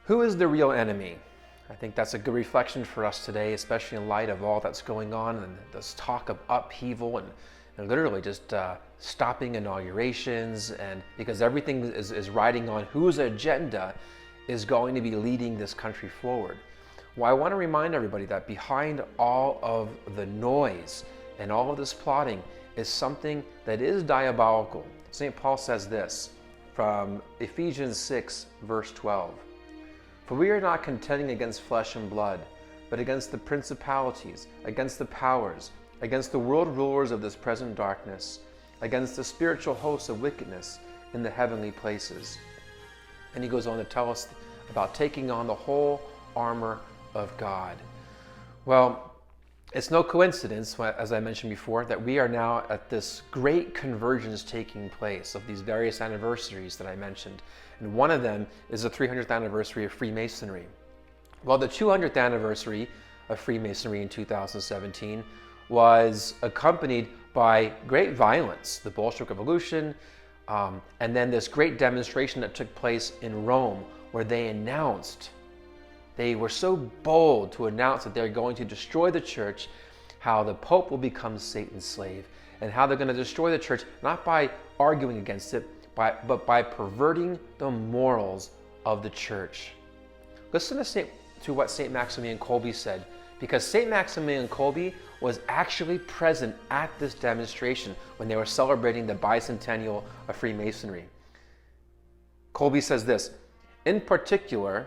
Who is the real enemy? I think that's a good reflection for us today, especially in light of all that's going on and this talk of upheaval and literally just stopping inaugurations, and because everything is riding on whose agenda is going to be leading this country forward. Well, I want to remind everybody that behind all of the noise and all of this plotting is something that is diabolical. St. Paul says this from Ephesians 6, verse 12. For we are not contending against flesh and blood, but against the principalities, against the powers, against the world rulers of this present darkness, against the spiritual hosts of wickedness in the heavenly places. And he goes on to tell us about taking on the whole armor of God. Well, it's no coincidence, as I mentioned before, that we are now at this great convergence taking place of these various anniversaries that I mentioned. And one of them is the 300th anniversary of Freemasonry. Well, the 200th anniversary of Freemasonry in 2017 was accompanied by great violence, the Bolshevik Revolution, and then this great demonstration that took place in Rome where they were so bold to announce that they're going to destroy the church, how the Pope will become Satan's slave, and how they're going to destroy the church not by arguing against it, but by perverting the morals of the church. Listen to what St. Maximilian Kolbe said, because St. Maximilian Kolbe was actually present at this demonstration when they were celebrating the bicentennial of Freemasonry. Kolbe says this, in particular,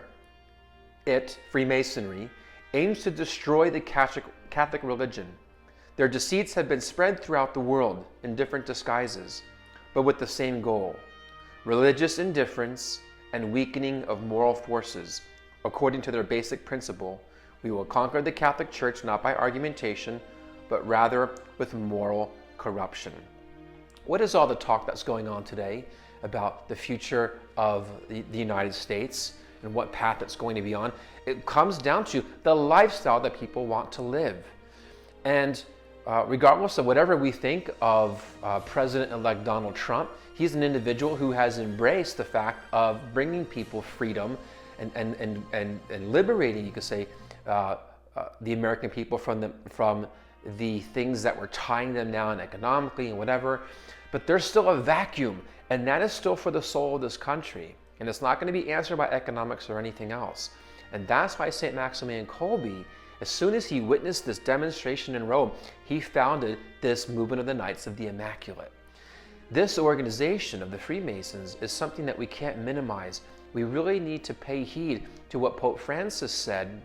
Freemasonry, aims to destroy the Catholic religion. Their deceits have been spread throughout the world in different disguises, but with the same goal: religious indifference and weakening of moral forces. According to their basic principle, we will conquer the Catholic Church not by argumentation, but rather with moral corruption. What is all the talk that's going on today about the future of the United States and what path it's going to be on? It comes down to the lifestyle that people want to live. And regardless of whatever we think of President-elect Donald Trump, he's an individual who has embraced the fact of bringing people freedom and liberating, you could say, the American people from the things that were tying them down economically and whatever. But there's still a vacuum, and that is still for the soul of this country. And it's not going to be answered by economics or anything else. And that's why St. Maximilian Kolbe, as soon as he witnessed this demonstration in Rome, he founded this movement of the Knights of the Immaculate. This organization of the Freemasons is something that we can't minimize. We really need to pay heed to what Pope Francis said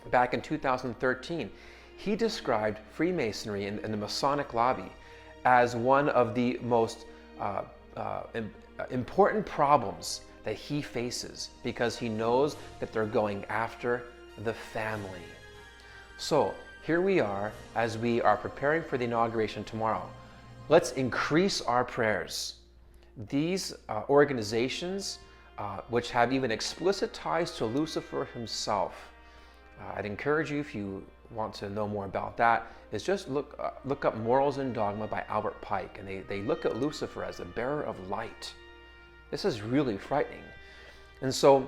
back in 2013. He described Freemasonry and the Masonic lobby as one of the most important problems that he faces, because he knows that they're going after the family. So here we are as we are preparing for the inauguration tomorrow. Let's increase our prayers. These organizations, which have even explicit ties to Lucifer himself, I'd encourage you, if you want to know more about that, is just look up Morals and Dogma by Albert Pike, and they look at Lucifer as the bearer of light. This is really frightening. And so,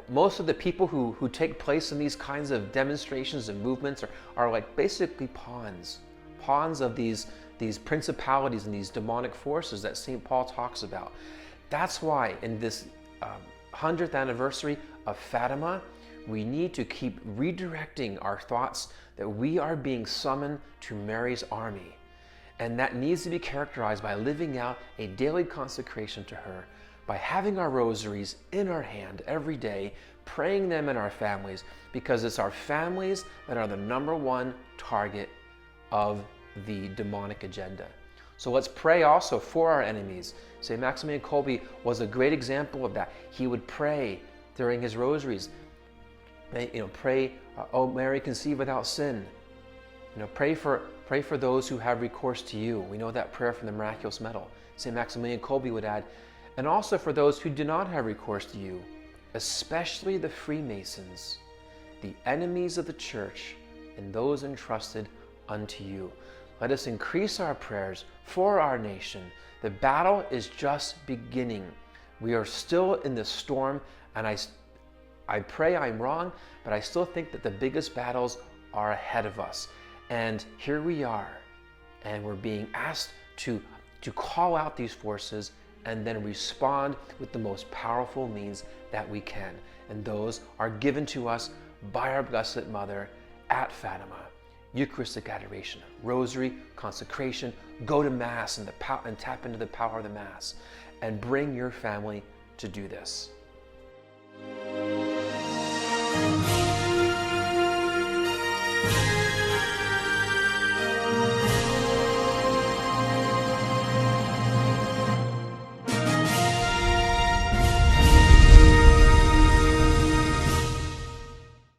most of the people who take place in these kinds of demonstrations and movements are like basically pawns of these principalities and these demonic forces that St. Paul talks about. That's why in this 100th anniversary of Fatima, we need to keep redirecting our thoughts that we are being summoned to Mary's army. And that needs to be characterized by living out a daily consecration to her, by having our rosaries in our hand every day, praying them in our families, because it's our families that are the number one target of the demonic agenda. So let's pray also for our enemies. St. Maximilian Kolbe was a great example of that. He would pray during his rosaries. Pray, "Oh Mary, conceive without sin." Pray for those who have recourse to you. We know that prayer from the Miraculous Medal. St. Maximilian Kolbe would add, and also for those who do not have recourse to you, especially the Freemasons, the enemies of the church, and those entrusted unto you. Let us increase our prayers for our nation. The battle is just beginning. We are still in the storm, and I pray I'm wrong, but I still think that the biggest battles are ahead of us. And here we are, and we're being asked to call out these forces and then respond with the most powerful means that we can. And those are given to us by our Blessed Mother at Fatima. Eucharistic adoration, rosary, consecration, go to Mass and tap into the power of the Mass, and bring your family to do this.